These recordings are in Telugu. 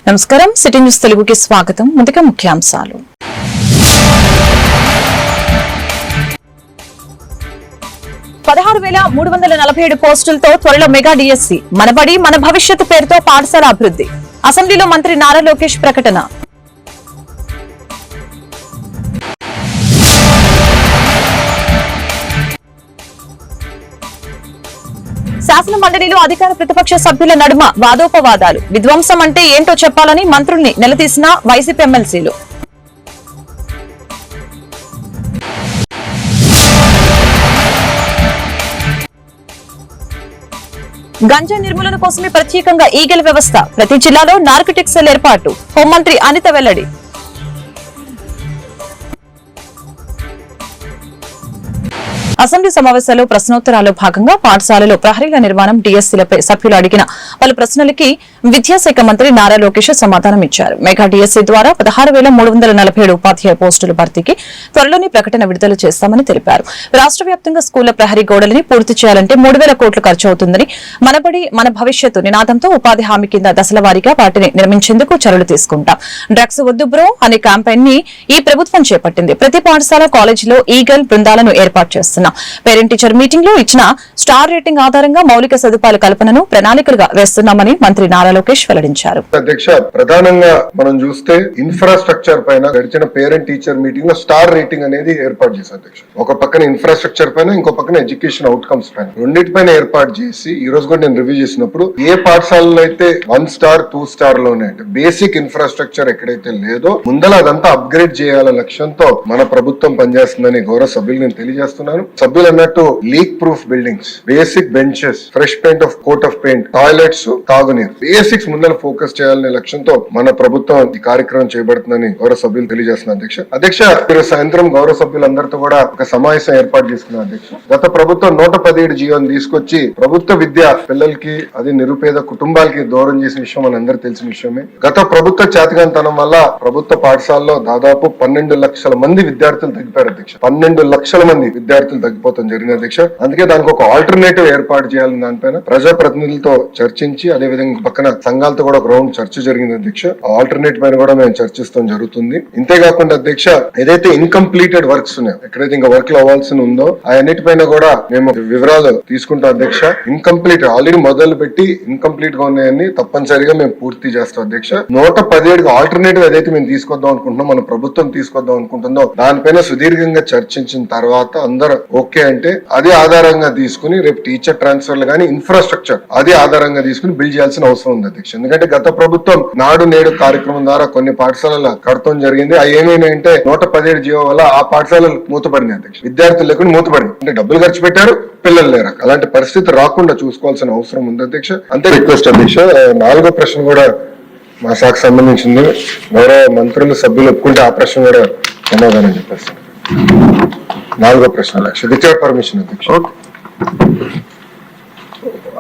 నమస్కారం, సిటీ న్యూస్ తెలుగుకి స్వాగతం. ముందుగా ముఖ్యాంశాలు. $16,347 పోస్టులతో త్వరలో మెగా డిఎస్సి. మనబడి మన భవిష్యత్తు పేరుతో పాఠశాల అభివృద్ధి. అసెంబ్లీలో మంత్రి నారా లోకేష్ ప్రకటన. శాసన మండలిలో అధికార ప్రతిపక్ష సభ్యుల నడుమ వాదోపవాదాలు. విధ్వంసం అంటే ఏంటో చెప్పాలని మంత్రుల్ని నిలదీసిన వైసీపీ ఎమ్మెల్సీలు. గంజాయి నిర్మూలన కోసమే ప్రత్యేకంగా ఈగల్ వ్యవస్థ. ప్రతి జిల్లాలో నార్కోటిక్స్ సెల్ ఏర్పాటు. హోంమంత్రి అనిత వెల్లడి. అసెంబ్లీ సమావేశాల్లో ప్రశ్నోత్తరాల్లో భాగంగా పాఠశాలలో ప్రహరీల నిర్మాణం, డిఎస్సీలపై సభ్యులు అడిగిన పలు ప్రశ్నలకి విద్యాశాఖ మంత్రి నారా లోకేష్ సమాధానం ఇచ్చారు. మెగా డిఎస్సీ ద్వారా 16,347 ఉపాధ్యాయ పోస్టుల భర్తీకి త్వరలోనే ప్రకటన విడుదల చేస్తామని తెలిపారు. రాష్ట్ర వ్యాప్తంగా స్కూళ్ల ప్రహరీ గోడలని పూర్తి చేయాలంటే 3,000 కోట్లు ఖర్చు అవుతుందని, మనబడి మన భవిష్యత్తు నినాదంతో ఉపాధి హామీ కింద దశల వారీగా వాటిని నిర్మించేందుకు చర్యలు తీసుకుంటాం. డ్రగ్స్ వద్దు బ్రో అనే క్యాంపెయిన్ ని ఈ ప్రభుత్వం చేపట్టింది. ప్రతి పాఠశాల, కాలేజీలో ఈగల్ బృందాలను ఏర్పాటు చేస్తున్నాం. పేరెంట్ టీచర్ మీటింగ్ లో ఇచ్చిన స్టార్ రేటింగ్ ఆధారంగా మౌలిక సదుపాయాల కల్పనను ప్రణాళికలుగా వేస్తున్నామని మంత్రి నారా లోకేష్ వెల్లడించారు. అధ్యక్ష, ప్రధానంగా మనం చూస్తే ఇన్ఫ్రాస్ట్రక్చర్ పైన గడిచిన పేరెంట్ టీచర్ మీటింగ్ లో స్టార్ రేటింగ్ అనేది ఏర్పాటు చేశారు అధ్యక్ష. ఒక పక్కన ఇన్ఫ్రాస్ట్రక్చర్ పైన, ఇంకో పక్కన ఎడ్యుకేషన్ అవుట్కమ్స్ పైన, రెండింటిపైన ఏర్పాటు చేసి ఈ రోజు కూడా నేను రివ్యూ చేసినప్పుడు ఏ పాఠశాలలో అయితే 1 స్టార్ 2 స్టార్ లోనే అంటే బేసిక్ ఇన్ఫ్రాస్ట్రక్చర్ ఎక్కడైతే లేదో ముందల అదంతా అప్గ్రేడ్ చేయాలనే లక్ష్యంతో మన ప్రభుత్వం పనిచేస్తుందని గౌరవ సభ్యులు నేను తెలియజేస్తున్నాను. సభ్యులు అన్నట్టు leak proof buildings, basic benches, fresh paint of coat of paint, toilets, తాగునీరు, బేసిక్స్ ముందర ఫోకస్ చేయాలనే లక్ష్యంతో మన ప్రభుత్వం ఈ కార్యక్రమం చేయబడుతుందని గౌరవ సభ్యులు తెలియజేస్తున్నారు. అధ్యక్ష, మీరు సాయంత్రం గౌరవ సభ్యులందరితో కూడా ఒక సమావేశం ఏర్పాటు చేసుకున్నారు అధ్యక్ష. గత ప్రభుత్వం 117 జీవోని తీసుకొచ్చి ప్రభుత్వ విద్య పిల్లలకి, అది నిరుపేద కుటుంబాలకి దూరం చేసిన విషయం మనందరూ తెలిసిన విషయమే. గత ప్రభుత్వ చేతగాంతనం వల్ల ప్రభుత్వ పాఠశాలలో దాదాపు 12 లక్షల మంది విద్యార్థులు తగ్గిపోయారు అధ్యక్ష. 12 లక్షల మంది విద్యార్థులు తగ్గిపోతాం జరిగింది అధ్యక్ష. అందుకే దానికి ఒక ఆల్టర్నేటివ్ ఏర్పాటు చేయాలని దానిపైన ప్రజాప్రతినిధులతో చర్చించి, అదే విధంగా పక్కన సంఘాలతో కూడా ఒక రౌండ్ చర్చ జరిగింది అధ్యక్ష. ఆల్టర్నేటివ్ పైన కూడా మేము చర్చిస్తాం జరుగుతుంది. ఇంతేకాకుండా అధ్యక్ష, ఏదైతే ఇన్కంప్లీటెడ్ వర్క్స్ ఉన్నాయో, ఎక్కడైతే ఇంకా వర్క్ లో అవ్వాల్సి ఉందో అన్నిటిపైన కూడా మేము వివరాలు తీసుకుంటాం అధ్యక్ష. ఇన్కంప్లీట్ ఆల్రెడీ మొదలు పెట్టి ఇన్కంప్లీట్ గా ఉన్నాయని తప్పనిసరిగా మేము పూర్తి చేస్తాం అధ్యక్ష. 117 ఆల్టర్నేటివ్ ఏదైతే మేము తీసుకొద్దాం అనుకుంటున్నాం, మన ప్రభుత్వం తీసుకొద్దాం అనుకుంటుందో దానిపైన సుదీర్ఘంగా చర్చించిన తర్వాత అందరూ ఓకే అంటే అది ఆధారంగా తీసుకుని రేపు టీచర్ ట్రాన్స్ఫర్లు కానీ ఇన్ఫ్రాస్ట్రక్చర్ అది ఆధారంగా తీసుకుని బిల్డ్ చేయాల్సిన అవసరం ఉంది అధ్యక్ష. ఎందుకంటే గత ప్రభుత్వం నాడు నేడు కార్యక్రమం ద్వారా కొన్ని పాఠశాలల కడతం జరిగింది. అవి ఏమైనాయంటే 117 జీవో వల్ల ఆ పాఠశాలలు మూతపడింది అధ్యక్ష. విద్యార్థులు లేకుండా మూతపడింది. అంటే డబ్బులు ఖర్చు పెట్టారు, పిల్లలు లేరు. అలాంటి పరిస్థితి రాకుండా చూసుకోవాల్సిన అవసరం ఉంది అధ్యక్ష. అంతే రిక్వెస్ట్ అధ్యక్ష. 4వ ప్రశ్న కూడా మా శాఖకు సంబంధించింది. గౌరవ మంత్రులు సభ్యులు ఒప్పుకుంటే ఆ ప్రశ్న కూడా సమాధానం చెప్పేస్తాను. 4వ ప్రశ్న వితౌట్ పర్మిషన్ అధ్యక్ష.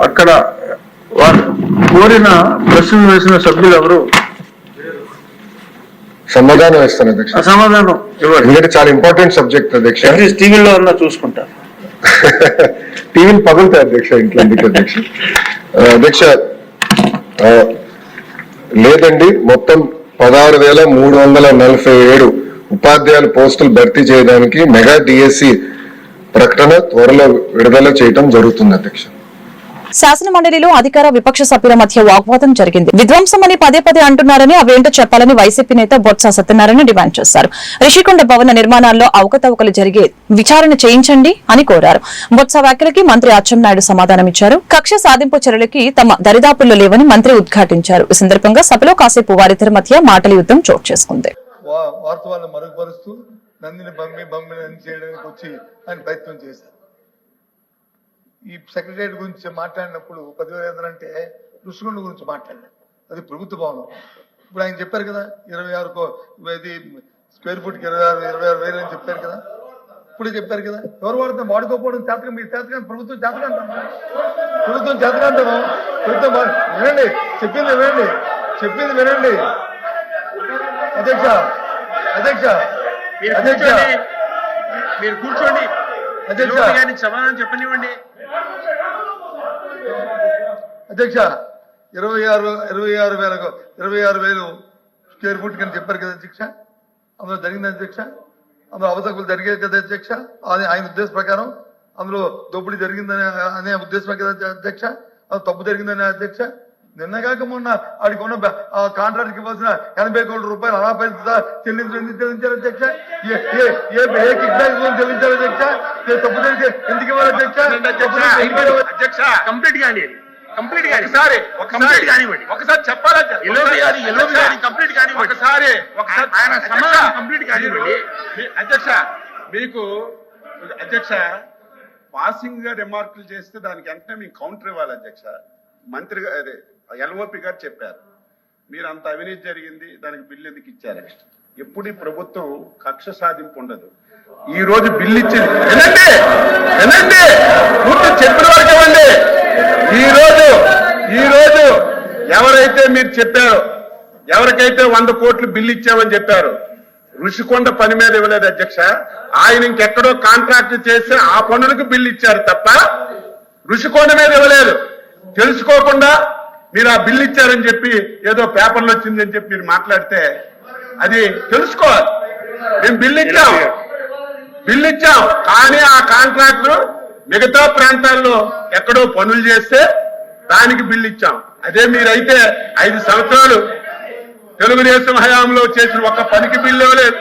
అక్కడ వారు కోరిన ప్రశ్నలు వేసిన సభ్యులు ఎవరు సమాధానం ఇస్తాను అధ్యక్ష. సమాధానం ఇవ్వండి. ఎందుకంటే చాలా ఇంపార్టెంట్ సబ్జెక్ట్ అధ్యక్ష. టీవీలో అన్నా చూసుకుంటారు. టీవీలు పగులుతాయి అధ్యక్ష ఇంట్లో. ఎందుకు అధ్యక్ష? అధ్యక్ష లేదండి, మొత్తం 16,347 ఉపాధ్యాయుల పోస్టులు భర్తీ చేయడానికి మెగా డిఎస్సి ప్రకటన త్వరలో విడుదల చేయడం జరుగుతుంది అధ్యక్ష. శాసన మండలిలో అధికార విపక్ష సభ్యుల మధ్య వాగ్వాదం జరిగింది. విధ్వంసమని పదే పదే అంటున్నారని, అవేంటో చెప్పాలని వైసీపీ నేత బొత్స సత్యనారాయణ డిమాండ్ చేశారు. రిషికొండ భవన నిర్మాణాల్లో అవకతవకలు జరిగే విచారణ చేయించండి అని కోరారు. బొత్స వ్యాఖ్యలకి మంత్రి అచ్చెన్నాయుడు సమాధానమిచ్చారు. కక్ష సాధింపు చర్యలకి తమ దరిదాపుల్లో లేవని మంత్రి ఉద్ఘాటించారు. ఈ సందర్భంగా సభలో కాసేపు వారిద్దరి మధ్య మాటల యుద్ధం చోటు చేసుకుంది. వాస్తవాలను మరుగుపరుస్తూ నందిని బమ్మిని చేయడానికి వచ్చి ఆయన ప్రయత్నం చేశారు. ఈ సెక్రటరియట్ గురించి మాట్లాడినప్పుడు 10,000 అంటే రుషికొండ గురించి మాట్లాడారు. అది ప్రభుత్వ భవనం. ఇప్పుడు ఆయన చెప్పారు కదా 26 స్క్వేర్ ఫుట్ 26,000 అని చెప్పారు కదా. ఇప్పుడే చెప్పారు కదా. ఎవరు వాడుతాం వాడుకోకపోవడం చేతకం, మీరు చేతకాంత ప్రభుత్వం చేతకాంతం, ప్రభుత్వం చేతకాంతము. ప్రభుత్వం వినండి, చెప్పింది వినండి అధ్యక్ష. మీరు కూర్చోండి అధ్యక్ష. సమాధానం చెప్పనివ్వండి అధ్యక్ష. 26,000 స్క్వేర్ ఫుట్ కింద చెప్పారు కదా అధ్యక్ష. అందులో జరిగింది అధ్యక్ష, అందులో అవతకులు జరిగేది కదా అధ్యక్ష. ఆయన ఉద్దేశ ప్రకారం అందులో దోపిడీ జరిగిందనే అనే ఉద్దేశమే కదా అధ్యక్ష, తప్పు జరిగిందనే అధ్యక్ష. నిన్న కాక మొన్న ఆడికి ఉన్న కాంట్రాక్ట్కి ఇవ్వాల్సిన 80 కోట్ల రూపాయలు అనాపైన చెల్లించారు అధ్యక్ష. ఏ కిక్ బ్యాక్ చెల్లించారు అధ్యక్ష. తప్పు జరిగితే ఎందుకు ఇవ్వాలి అధ్యక్ష? అధ్యక్ష కంప్లీట్ కానీ ఒకసారి చెప్పాలి కంప్లీట్ కానీ ఒకసారి ఆయన సమాధానం కంప్లీట్ కానివ్వండి అధ్యక్ష. మీకు అధ్యక్ష పాసింగ్ గా రిమార్కులు చేస్తే దానికి వెంటనే మీకు కౌంటర్ ఇవ్వాలి అధ్యక్ష. మంత్రి అదే ఎల్ఓపి గారు చెప్పారు మీరు అంత అవినీతి జరిగింది దానికి బిల్లు ఎందుకు ఇచ్చారు. ఎప్పుడు ఈ ప్రభుత్వం కక్ష సాధింపు ఉండదు. ఈ రోజు బిల్లు ఇచ్చింది వినండి పూర్తి చెప్పిన వరకు ఇవ్వండి. ఈ రోజు ఎవరైతే మీరు చెప్పారో ఎవరికైతే 100 కోట్లు బిల్లు ఇచ్చామని చెప్పారు ఋషికొండ పని మీద ఇవ్వలేదు అధ్యక్ష. ఆయన ఇంకెక్కడో కాంట్రాక్ట్ చేస్తే ఆ పనులకు బిల్లు ఇచ్చారు తప్ప ఋషికొండ మీద ఇవ్వలేదు. తెలుసుకోకుండా మీరు ఆ బిల్లు ఇచ్చారని చెప్పి ఏదో పేపర్లో వచ్చిందని చెప్పి మీరు మాట్లాడితే అది తెలుసుకోవాలి. మేము బిల్లు ఇచ్చాం కానీ ఆ కాంట్రాక్టర్ మిగతా ప్రాంతాల్లో ఎక్కడో పనులు చేస్తే దానికి బిల్లు ఇచ్చాం. అదే మీరైతే 5 సంవత్సరాలు తెలుగుదేశం హయాంలో చేసిన ఒక్క పనికి బిల్లు ఇవ్వలేదు,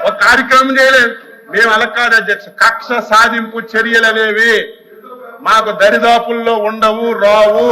ఒక కార్యక్రమం చేయలేదు. మేము అలా కాదు అధ్యక్ష. కక్ష సాధింపు చర్యలు అనేవి మాకు దరిదాపుల్లో ఉండవు, రావు.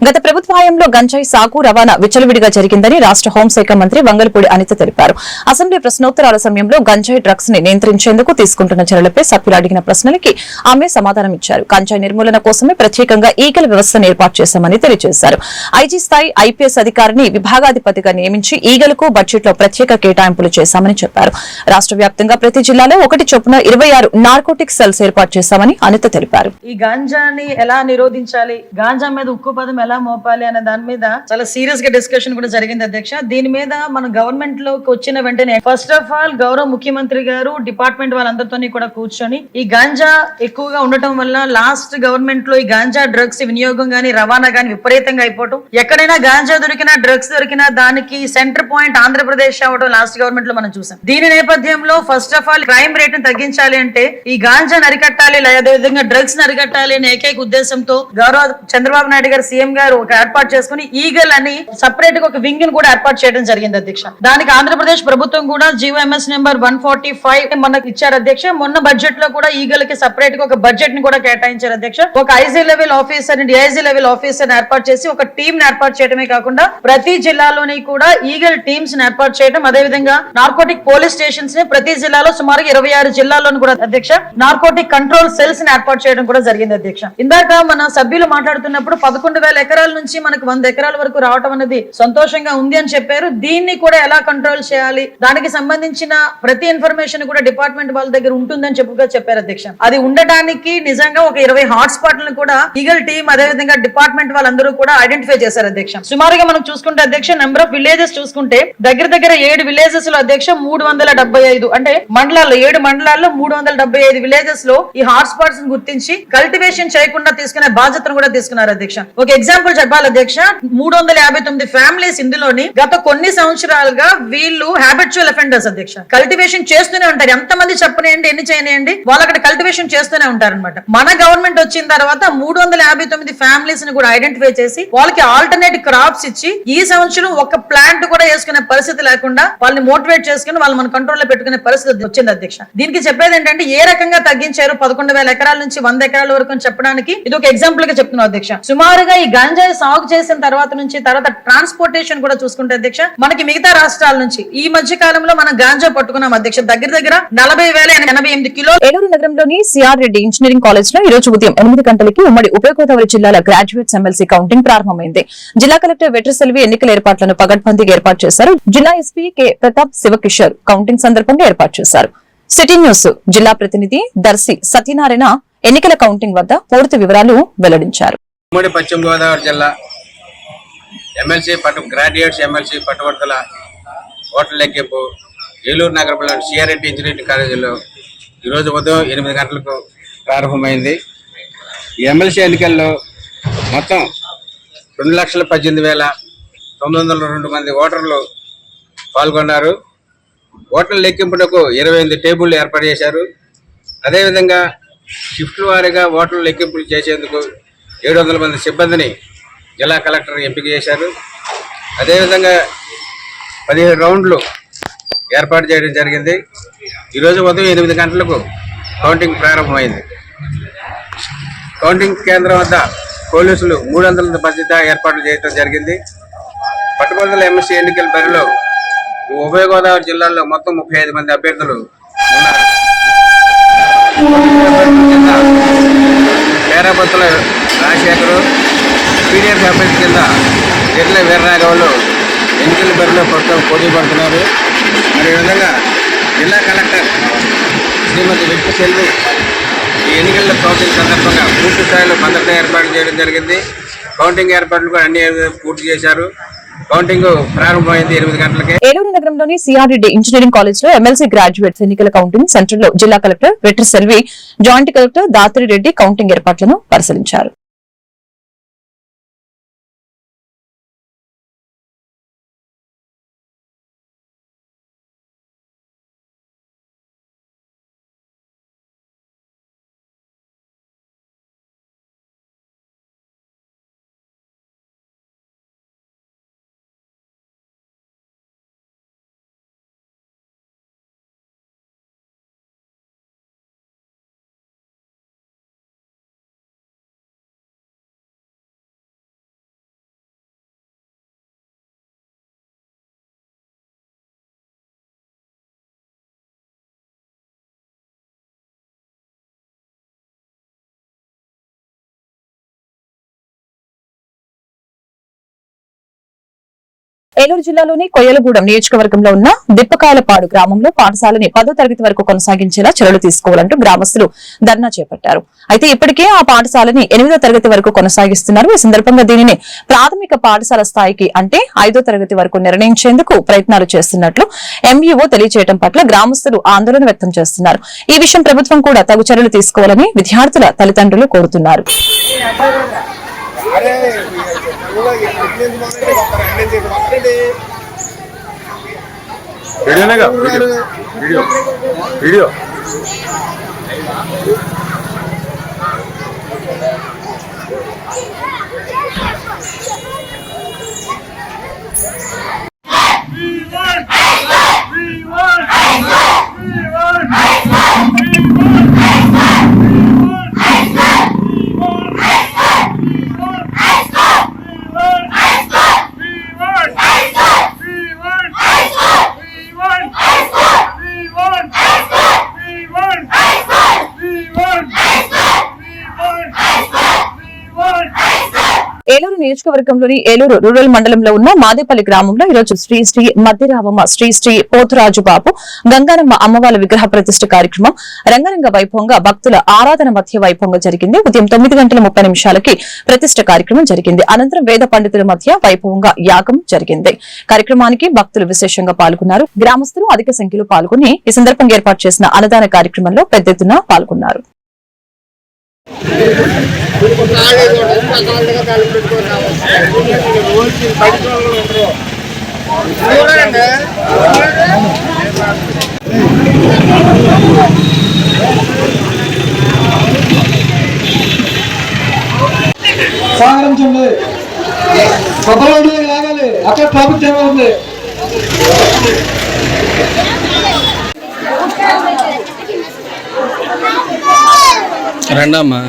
గత ప్రభుత్వ హయాంలో గంజాయి సాగు రవాణా విచ్చలవిడిగా జరిగిందని రాష్ట్ర హోంశాఖ మంత్రి వంగలపూడి అనిత తెలిపారు. అసెంబ్లీ ప్రశ్నోత్తరాల సమయంలో గంజాయి డ్రగ్స్ ని నియంత్రించేందుకు తీసుకుంటున్న చర్యలపై సభ్యులు అడిగిన ప్రశ్నలకి ఆమె సమాధానం ఇచ్చారు. గంజాయి నిర్మూలన కోసమే ప్రత్యేకంగా ఈగల వ్యవస్థను ఏర్పాటు చేశామని తెలియజేశారు. ఐజీ స్థాయి ఐపీఎస్ అధికారిని విభాగాధిపతిగా నియమించి ఈగలకు బడ్జెట్ లో ప్రత్యేక కేటాయింపులు చేశామని చెప్పారు. రాష్ట్ర వ్యాప్తంగా ప్రతి జిల్లాలో 1 చొప్పున 26 నార్కోటిక్ సెల్స్ ఏర్పాటు చేశామని అనిత తెలిపారు. ఈ గాంజాని ఎలా నిరోధించాలి, గాంజా మీద ఉక్కు పదం ఎలా మోపాలి అనే దాని మీద చాలా సీరియస్ గా డిస్కషన్ కూడా జరిగింది అధ్యక్ష. దీని మీద మన గవర్నమెంట్ లోకి వచ్చిన వెంటనే ఫస్ట్ ఆఫ్ ఆల్ గౌరవ ముఖ్యమంత్రి గారు డిపార్ట్మెంట్ వాళ్ళందరితో కూడా కూర్చొని ఈ గాంజా ఎక్కువగా ఉండటం వల్ల లాస్ట్ గవర్నమెంట్ లో ఈ గాంజా డ్రగ్స్ వినియోగం గానీ రవాణా గానీ విపరీతంగా అయిపోవటం, ఎక్కడైనా గాంజా దొరికినా డ్రగ్స్ దొరికినా దానికి సెంటర్ పాయింట్ ఆంధ్రప్రదేశ్ అవడం లాస్ట్ గవర్నమెంట్ లో మనం చూసాం. దీని నేపథ్యంలో first of all crime rate ని తగ్గించాలి అంటే ఈ గాంజాని అరికట్టాలి, అదేవిధంగా డ్రగ్స్ ని అరికట్టాలి అనే ఏకైక ఉద్దేశంతో గౌరవ చంద్రబాబు నాయుడు గారు సీఎం గారు ఒక ఏర్పాటు చేసుకుని ఈగల్ అని సపరేట్ గా ఒక వింగ్ ని కూడా ఏర్పాటు చేయడం జరిగింది అధ్యక్ష. దానికి ఆంధ్రప్రదేశ్ ప్రభుత్వం కూడా జీవోఎంఎస్ నెంబర్ 145 మనకు ఇచ్చారు అధ్యక్ష. మొన్న బడ్జెట్ లో కూడా ఈగల్ కి సపరేట్ గా ఒక బడ్జెట్ ని కూడా కేటాయించారు అధ్యక్ష. ఒక IG level officer DIG level officer ఏర్పాటు చేసి ఒక టీమ్ ని ఏర్పాటు చేయడమే కాకుండా ప్రతి జిల్లాలోని కూడా ఈగల్ టీమ్స్ ని ఏర్పాటు చేయడం, అదేవిధంగా నార్కోటిక్ పోలీస్ స్టేషన్స్ ని ప్రతి జిల్లాలో సుమారుగా 26 జిల్లాల్లోని కూడా అధ్యక్ష నార్కోటిక్ కంట్రోల్ సెల్స్ ని ఏర్పాటు చేయడం కూడా జరిగింది అధ్యక్ష. ఇందాక మన సభ్యులు మాట్లాడుతున్నప్పుడు 11,000 ఎకరాల నుంచి మనకు 100 ఎకరాల వరకు రావడం అనేది సంతోషంగా ఉంది అని చెప్పారు. దీన్ని కూడా ఎలా కంట్రోల్ చేయాలి, దానికి సంబంధించిన ప్రతి ఇన్ఫర్మేషన్ కూడా డిపార్ట్మెంట్ వాళ్ళ దగ్గర ఉంటుందని చెప్పారు అధ్యక్ష. అది ఉండటానికి నిజంగా ఒక 20 హాట్ స్పాట్లను కూడా ఈగల్ టీమ్ అదేవిధంగా డిపార్ట్మెంట్ వాళ్ళందరూ కూడా ఐడెంటిఫై చేశారు అధ్యక్ష. సుమారుగా మనం చూసుకుంటే అధ్యక్ష నెంబర్ ఆఫ్ విలేజెస్ చూసుకుంటే దగ్గర 7 విలేజెస్ లో అధ్యక్ష 375 అంటే మండలాల్లో 7 మండలాల్లో 375 విలేజెస్ లో ఈ హాట్ స్పాట్స్ గుర్తించి కల్టివేషన్ చేయకుండా తీసుకునే బాధ్యతను కూడా తీసుకున్నారు అధ్యక్ష. ఒక ఎగ్జాంపుల్ చెప్పాలి అధ్యక్ష, 359 ఫ్యామిలీస్ ఇందులోని గత కొన్ని సంవత్సరాలుగా వీళ్ళు హ్యాబిచువల్ అఫెండర్స్ అధ్యక్ష. కల్టివేషన్ చేస్తూనే ఉంటారు, ఎంతమంది చెప్పనేయండి ఎన్ని చేయనియండి వాళ్ళు అక్కడ కల్టివేషన్ చేస్తూనే ఉంటారు అనమాట. మన గవర్నమెంట్ వచ్చిన తర్వాత 359 ఫ్యామిలీస్ ని కూడా ఐడెంటిఫై చేసి వాళ్ళకి ఆల్టర్నేట్ క్రాప్స్ ఇచ్చి ఈ సంవత్సరం ఒక ప్లాంట్ కూడా వేసుకునే పరిస్థితి లేకుండా వాళ్ళని మోటివేట్ చేసుకుని వాళ్ళు మన కంట్రోల్ లో పెట్టుకునే పరిస్థితి వచ్చింది అధ్యక్ష. దీనికి చెప్పేది ఏంటంటే ఏ రకంగా తగ్గించారు 11,000 ఎకరాల నుంచి 100 ఎకరాల వరకు అని చెప్పడానికి ఇది ఒక ఎగ్జాంపుల్ గా చెప్తున్నాం అధ్యక్ష. సుమారుగా ఈ గంజాయి సాగు చేసిన తర్వాత ట్రాన్స్పోర్టేషన్ కూడా చూసుకుంటే అధ్యక్ష మనకి మిగతా రాష్ట్రాల నుంచి ఈ మధ్య కాలంలో మనం గాంజా పట్టుకున్నాం అధ్యక్ష. దగ్గర 40,088 కిలోలు. ఏలూరు నగరంలోని సిఆర్ రెడ్డి ఇంజనీరింగ్ కాలేజ్ లో ఈ రోజు ఉదయం 8 గంటలకి ఉమ్మడి ఉభయ గోదావరి జిల్లాల గ్రాడ్యుయేట్స్ ఎమ్మెల్సీ కౌంటింగ్ ప్రారంభమైంది. జిల్లా కలెక్టర్ వెట్రిసెల్వి ఎన్నికల ఏర్పాట్లను పగడ్బందీగా ఏర్పాటు చేశారు. జిల్లా SP K Pratap Shiva Kishore counting సందర్భంగా ఏర్పాటు చేశారు. సిటీ న్యూస్ జిల్లా ప్రతినిధి దర్శి సత్యనారాయణ ఎన్నికల కౌంటింగ్ వద్ద పూర్తి వివరాలు వెల్లడించారు. ఉమ్మడి పశ్చిమ గోదావరి జిల్లా గ్రాడ్యుయేట్స్ ఎమ్మెల్సీ పట్టుబడుతుల ఓట్ల లెక్కింపు ఏలూరు నగరంలోని సిఆర్ రెడ్డి ఇంజనీరింగ్ కాలేజీలో ఈరోజు ఉదయం 8 గంటలకు ప్రారంభమైంది. ఈ ఎమ్మెల్సీ ఎన్నికల్లో మొత్తం 2,18,902 మంది ఓటర్లు పాల్గొన్నారు. ఓట్ల లెక్కింపునకు 28 టేబుళ్లు ఏర్పాటు చేశారు. అదేవిధంగా షిఫ్ట్ల వారీగా ఓట్ల లెక్కింపులు చేసేందుకు 700 మంది సిబ్బందిని జిల్లా కలెక్టర్ ఎంపిక చేశారు. అదేవిధంగా 15 రౌండ్లు ఏర్పాటు చేయడం జరిగింది. ఈరోజు ఉదయం 8 గంటలకు కౌంటింగ్ ప్రారంభమైంది. కౌంటింగ్ కేంద్రం వద్ద పోలీసులు 300 భద్రతా ఏర్పాట్లు చేయడం జరిగింది. పట్టుబడుల ఎమ్మెల్సీ ఎన్నికల బరిలో ఉభయ గోదావరి జిల్లాల్లో మొత్తం 35 మంది అభ్యర్థులు ఉన్నారు. పేరాపత్తుల రాజశేఖరు, పీడీఎఫ్ అభ్యర్థి కింద ఎడ్ల వీరరాఘవులు ఎన్నికల బరిలో ప్రస్తుతం పోటీ పడుతున్నారు. మరి ఈ విధంగా జిల్లా కలెక్టర్ శ్రీమతి వెంకట సెల్వి ఈ ఎన్నికల కౌంటింగ్ సందర్భంగా పూర్తి స్థాయిలో భద్రత ఏర్పాటు చేయడం జరిగింది. కౌంటింగ్ ఏర్పాట్లు కూడా అన్ని పూర్తి చేశారు. కౌంటింగ్ ప్రారంభమైంది 8 గంటలకే. ఏలూరు నగరంలోని సిఆర్రెడ్డి ఇంజనీరింగ్ కాలేజ్ లో ఎమ్మెల్సీ గ్రాడ్యుయేట్స్ ఎన్నికల కౌంటింగ్ సెంటర్ లో జిల్లా collector Vetri Selvi, joint collector Dhatri Reddy counting ఏర్పాట్లను పరిశీలించారు. ఏలూరు జిల్లాలోని కొయ్యలగూడెం నియోజకవర్గంలో ఉన్న దిప్పకాయలపాడు గ్రామంలో పాఠశాలని 10వ తరగతి వరకు కొనసాగించేలా చర్యలు తీసుకోవాలంటూ గ్రామస్తులు ధర్నా చేపట్టారు. అయితే ఇప్పటికే ఆ పాఠశాలని 8వ తరగతి వరకు కొనసాగిస్తున్నారు. ఈ సందర్భంగా దీనిని ప్రాథమిక పాఠశాల స్థాయికి అంటే 5వ తరగతి వరకు నిర్ణయించేందుకు ప్రయత్నాలు చేస్తున్నట్లు ఎంఈఓ తెలియజేయడం పట్ల గ్రామస్తులు ఆందోళన వ్యక్తం చేస్తున్నారు. ఈ విషయం ప్రభుత్వం కూడా తగు చర్యలు తీసుకోవాలని విద్యార్థుల తల్లిదండ్రులు కోరుతున్నారు. ఏలూరు నియోజకవర్గంలోని ఏలూరు రూరల్ మండలంలో ఉన్న మాదేపల్లి గ్రామంలో ఈరోజు శ్రీ శ్రీ మధ్యరావమ్మ శ్రీ శ్రీ పోతురాజు బాబు గంగానమ్మ అమ్మవారి విగ్రహ ప్రతిష్ఠ కార్యక్రమం రంగరంగ వైభవంగా భక్తుల ఆరాధన మధ్య వైభవంగా జరిగింది. ఉదయం 9:30 ప్రతిష్ఠ కార్యక్రమం జరిగింది. అనంతరం వేద పండితుల మధ్య వైభవంగా యాగం జరిగింది. కార్యక్రమానికి భక్తులు విశేషంగా పాల్గొన్నారు. గ్రామస్తులు అధిక సంఖ్యలో పాల్గొని ఈ సందర్భంగా ఏర్పాటు చేసిన అన్నదాన కార్యక్రమంలో పెద్ద ఎత్తున పాల్గొన్నారు. సహకరించండి, కొత్తలో లాగాలి, అక్కడ ట్రాఫిక్ జామ్ అవుతుంది. రండమ్మా.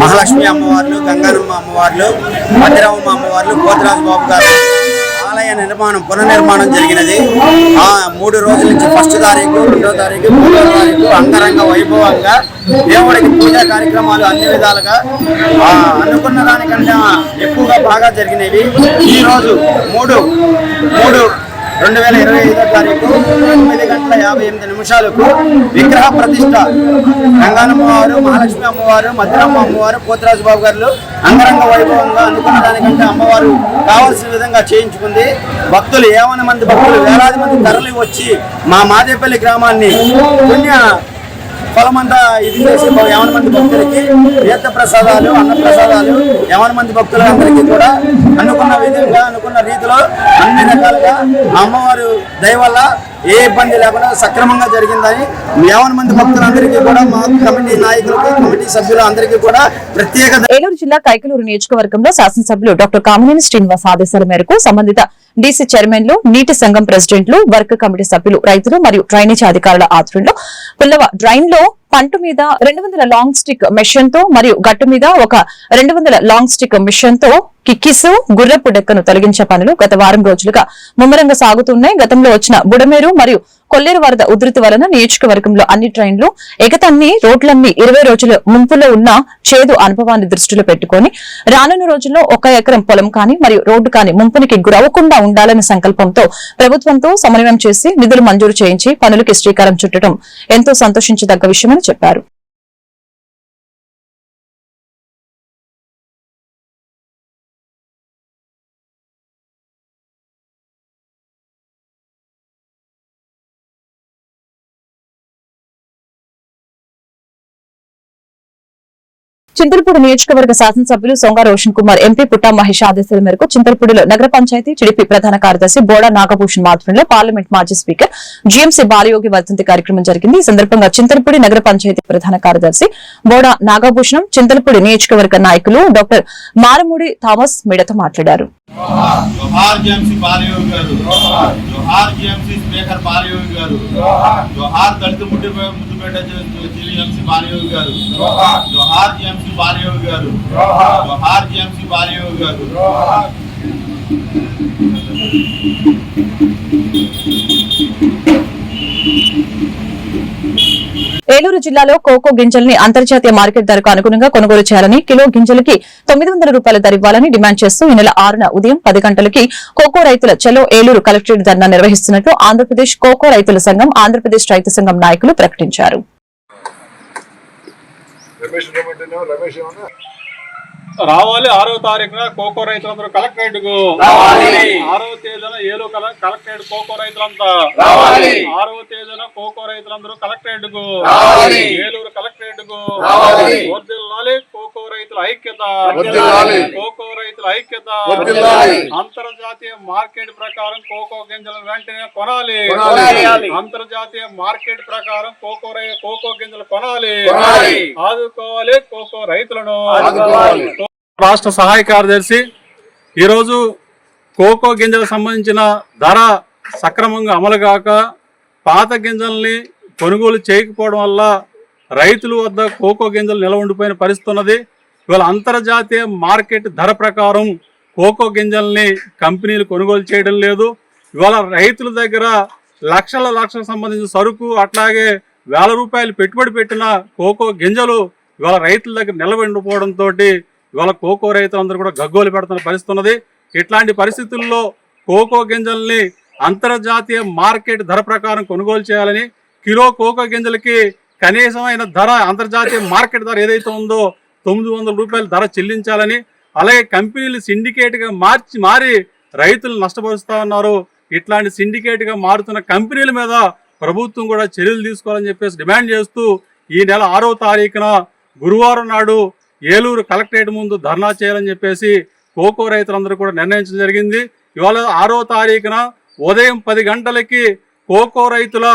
మహాలక్ష్మి అమ్మవార్లు, గంగానమ్మ అమ్మవార్లు, మధ్యరామమ్మ అమ్మవార్లు, పోతురాజు బాబు గారు ఆలయ పునర్నిర్మాణం జరిగినది. 3 రోజుల నుంచి 1వ తారీఖు, 2వ తారీఖు, 3వ తారీఖు అంగరంగ వైభవంగా దేవుడికి పూజా కార్యక్రమాలు అన్ని విధాలుగా అనుకున్న దానికంటే ఎక్కువగా బాగా జరిగినవి. ఈరోజు 3 2025 తారీఖు 9:58 విగ్రహ ప్రతిష్ట గంగానమ్మ వారు, మహాలక్ష్మి అమ్మవారు, మధ్యరమ్మ అమ్మవారు, పోతరాజు బాబు గారు అంగరంగ వైభవంగా అనుకున్న దానికంటే అమ్మవారు కావాల్సిన విధంగా చేయించుకుంది. భక్తులు ఏమైనా మంది భక్తులు వేలాది మంది తరలి వచ్చి మా మాదేపల్లి గ్రామాన్ని పుణ్య ఫలమంతా ఇది చేసి 50 మంది భక్తులకి తీర్థ ప్రసాదాలు, అన్న ప్రసాదాలు 50 మంది భక్తులందరికీ కూడా అనుకున్న విధంగా అనుకున్న రీతిలో అన్ని రకాలుగా అమ్మవారు దయ వల్ల ఏ ఇబ్బంది లేకుండా సక్రమంగా జరిగిందని 50 మంది భక్తులందరికీ కూడా మా కమిటీ నాయకులకి, కమిటీ సభ్యులు అందరికీ కూడా ప్రత్యేక. ఏలూరు జిల్లా కైకలూరు నియోజకవర్గంలో శాసనసభ్యులు డాక్టర్ కామినేని శ్రీనివాస్ ఆదేశాల మేరకు సంబంధిత డీసీ చైర్మన్లు, నీటి సంఘం ప్రెసిడెంట్లు, వర్క్ కమిటీ సభ్యులు, రైతులు మరియు డ్రైనేజ్ అధికారుల ఆధ్వర్యంలో పిల్లవ డ్రైన్ లో పంట మీద 200 లాంగ్ స్టిక్ మెషిన్ తో మరియు గట్టు మీద ఒక 200 లాంగ్ స్టిక్ మిషన్ తో కిక్కిసు, గుర్రపు డెక్కను తొలగించే పనులు గత వారం రోజులుగా ముమ్మరంగా సాగుతున్నాయి. గతంలో వచ్చిన బుడమేరు మరియు కొల్లేరు వరద ఉధృతి వలన నియోజకవర్గంలో అన్ని ట్రైన్లు ఎగతన్ని రోడ్లన్నీ 20 రోజుల ముంపులో ఉన్న చేదు అనుభవాన్ని దృష్టిలో పెట్టుకుని రానున్న రోజుల్లో 1 ఎకరం పొలం కానీ మరియు రోడ్డు కానీ ముంపునికి గురవకుండా ఉండాలనే సంకల్పంతో ప్రభుత్వంతో సమన్వయం చేసి నిధులు మంజూరు చేయించి పనులకి శ్రీకారం చుట్టడం ఎంతో సంతోషించదగ్గ విషయమని చెప్పారు. చింతలపూడి నియోజకవర్గ శాసనసభ్యులు సొంగ రోషన్ కుమార్, ఎంపీ పుట్టా మహేష్ ఆదేశాల మేరకు చింతలపూడిలో నగర పంచాయతీ టీడీపీ ప్రధాన కార్యదర్శి బోడా నాగభూషణ్ ఆధ్వర్యంలో పార్లమెంట్ మాజీ స్పీకర్ జీఎంసీ బాలయోగి వర్ధంతి కార్యక్రమం జరిగింది. ఈ సందర్భంగా చింతలపూడి నగర పంచాయతీ ప్రధాన కార్యదర్శి బోడా నాగభూషణం, చింతలపూడి నియోజకవర్గ నాయకులు డాక్టర్ మారమూడి థామస్ మీడియాతో మాట్లాడారు. जोहार जीएमसी बालयोगी गारू, जोहार जीएमसी स्पीकर बालयोगी गारू, जोहार दलित मुद्दुपेट जीएमसी बालयोगी गारू, जोहार जीएमसी बालयोगी गारू, जोहार जीएमसी बालयोगी गारू. ఏలూరు జిల్లాలో కోకో గింజల్ని అంతర్జాతీయ మార్కెట్ ధరకు అనుగుణంగా కొనుగోలు చేయాలని, కిలో గింజలకి 900 రూపాయల ధర ఇవ్వాలని డిమాండ్ చేస్తూ ఈ నెల 6న ఉదయం 10 గంటలకి కోకో రైతుల చలో ఏలూరు కలెక్టరేట్ ధర్నా నిర్వహిస్తున్నట్లు ఆంధ్రప్రదేశ్ కోకో రైతుల సంఘం, ఆంధ్రప్రదేశ్ రైతు సంఘం నాయకులు ప్రకటించారు. రావాలి 6వ తారీఖున కోకో రైతులందరూ కలెక్టరేట్ కు 6వ తేదీన ఏలూరు కలెక్టరేట్ కోకో రైతులంతా 6వ తేదీన కోకో రైతులందరూ కలెక్టరేట్ కు ఏలూరు కలెక్టరేట్ కు వర్ధిల్లాలి కోకో రైతుల ఐక్యత, కోకో రైతుల ఐక్యత. అంతర్జాతీయ మార్కెట్ ప్రకారం కోకో గింజలను వెంటనే కొనాలి, అంతర్జాతీయ మార్కెట్ ప్రకారం కోకో గింజలు కొనాలి, ఆదుకోవాలి కోకో రైతులను. రాష్ట్ర సహాయ కార్యదర్శి ఈరోజు కోకో గింజలకు సంబంధించిన ధర సక్రమంగా అమలు కాక పాత గింజల్ని కొనుగోలు చేయకపోవడం వల్ల రైతుల వద్ద కోకో గింజలు నిల్వ ఉండిపోయిన పరిస్థితి ఉన్నది. ఇవాళ అంతర్జాతీయ మార్కెట్ ధర ప్రకారం కోకో గింజల్ని కంపెనీలు కొనుగోలు చేయడం లేదు. ఇవాళ రైతుల దగ్గర లక్షల సంబంధించిన సరుకు, అట్లాగే వేల రూపాయలు పెట్టుబడి పెట్టిన కోకో గింజలు ఇవాళ రైతుల దగ్గర నిల్వ ఉండిపోవడంతో ఇవాళ కోకో రైతులందరూ కూడా గగ్గోలు పెడుతున్న పరిస్థితి ఉన్నది. ఇట్లాంటి పరిస్థితుల్లో కోకో గింజల్ని అంతర్జాతీయ మార్కెట్ ధర ప్రకారం కొనుగోలు చేయాలని, కిలో కోకో గింజలకి కనీసమైన ధర అంతర్జాతీయ మార్కెట్ ధర ఏదైతే ఉందో 900 రూపాయల ధర చెల్లించాలని, అలాగే కంపెనీలు సిండికేట్ గా మారి రైతులు నష్టపరుస్తా ఉన్నారు. ఇట్లాంటి సిండికేట్ గా మారుతున్న కంపెనీల మీద ప్రభుత్వం కూడా చర్యలు తీసుకోవాలని చెప్పేసి డిమాండ్ చేస్తూ ఈ నెల 6వ తారీఖున గురువారం నాడు ఏలూరు కలెక్టరేట్ ముందు ధర్నా చేయాలని చెప్పేసి కోకో రైతులందరూ కూడా నిర్ణయించడం జరిగింది. ఇవాళ 6వ తారీఖున ఉదయం 10 గంటలకి కోకో రైతుల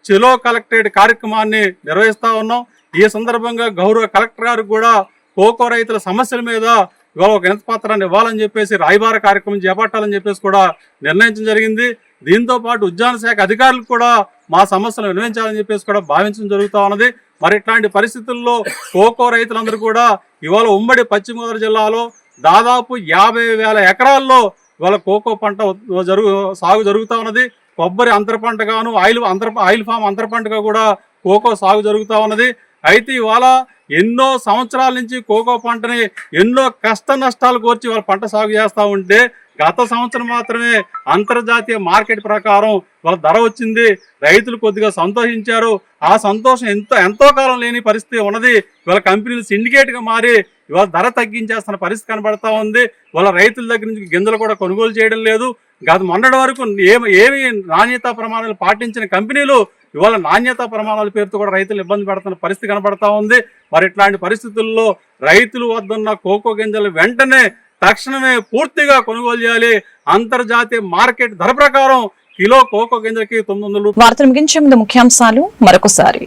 చెలో కలెక్టరేట్ కార్యక్రమాన్ని నిర్వహిస్తా ఉన్నాం. ఈ సందర్భంగా గౌరవ కలెక్టర్ గారికి కూడా కోకో రైతుల సమస్యల మీద ఇవాళ ఒక వినతిపత్రాన్ని ఇవ్వాలని చెప్పేసి రాయబార కార్యక్రమం చేపట్టాలని చెప్పేసి కూడా నిర్ణయించడం జరిగింది. దీంతో పాటు ఉద్యాన శాఖ అధికారులకు కూడా మా సమస్యలు విన్నవించాలని చెప్పేసి కూడా భావించడం జరుగుతూ ఉన్నది. మరి ఇట్లాంటి పరిస్థితుల్లో కోకో రైతులందరూ కూడా ఇవాళ ఉమ్మడి పశ్చిమ గోదావరి జిల్లాలో దాదాపు 50,000 ఎకరాల్లో ఇవాళ కోకో పంట సాగు జరుగుతూ ఉన్నది. కొబ్బరి అంతర పంటగాను ఆయిల్ ఫామ్ అంతర పంటగా కూడా కోకో సాగు జరుగుతూ ఉన్నది. అయితే ఇవాళ ఎన్నో సంవత్సరాల నుంచి కోకో పంటని ఎన్నో కష్ట నష్టాలు కోర్చి వాళ్ళ పంట సాగు చేస్తూ ఉంటే గత సంవత్సరం మాత్రమే అంతర్జాతీయ మార్కెట్ ప్రకారం వాళ్ళ ధర వచ్చింది. రైతులు కొద్దిగా సంతోషించారు. ఆ సంతోషం ఎంతో కాలం లేని పరిస్థితి ఉన్నది. ఇవాళ కంపెనీలు సిండికేట్ గా మారి ఇవాళ ధర తగ్గించేస్తున్న పరిస్థితి కనబడతా ఉంది. వాళ్ళ రైతుల దగ్గర నుంచి గింజలు కూడా కొనుగోలు చేయడం లేదు. గత మొన్నటి వరకు ఏమి నాణ్యతా ప్రమాణాలు పాటించిన కంపెనీలు ఇవాళ నాణ్యతా ప్రమాణాల పేరుతో కూడా రైతులు ఇబ్బంది పడుతున్న పరిస్థితి కనబడతా ఉంది. మరి ఇట్లాంటి పరిస్థితుల్లో రైతుల వద్దున్న కోకో గింజలు వెంటనే తక్షణమే పూర్తిగా కొనుగోలు చేయాలి. అంతర్జాతీయ మార్కెట్ ధర ప్రకారం కిలో కోకో గింజలకి 900. వార్తలు ముగించే ముందు ముఖ్యాంశాలు మరొకసారి.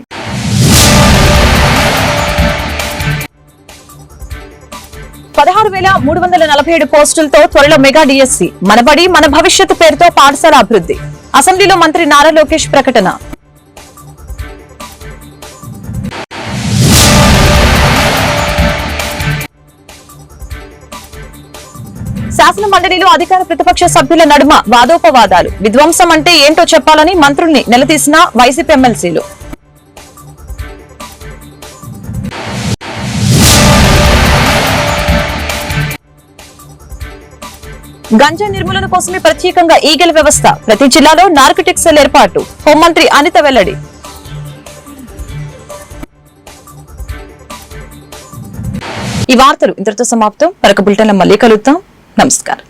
16,347 పోస్టులతో త్వరలో మెగా డిఎస్సి. మనబడి మన భవిష్యత్తు పేరుతో పాఠశాల అభివృద్ధి. అసెంబ్లీలో మంత్రి నారా లోకేష్ ప్రకటన. శాసన మండలిలో అధికార ప్రతిపక్ష సభ్యుల నడుమ వాదోపవాదాలు. విధ్వంసం అంటే ఏంటో చెప్పాలని మంత్రుల్ని నిలదీసిన వైసీపీ ఎమ్మెల్సీలు. గంజా నిర్మూలన కోసమే ప్రత్యేకంగా ఈగల్ వ్యవస్థ. ప్రతి జిల్లాలో నార్కోటిక్స్ సెల్ ఏర్పాటు. హోంమంత్రి అనిత వెల్లడి. ఈ వార్తలు ఇంతటితో సమాప్తం. మరొక బులెటిన్లో మళ్ళీ కలుద్దాం. నమస్కారం.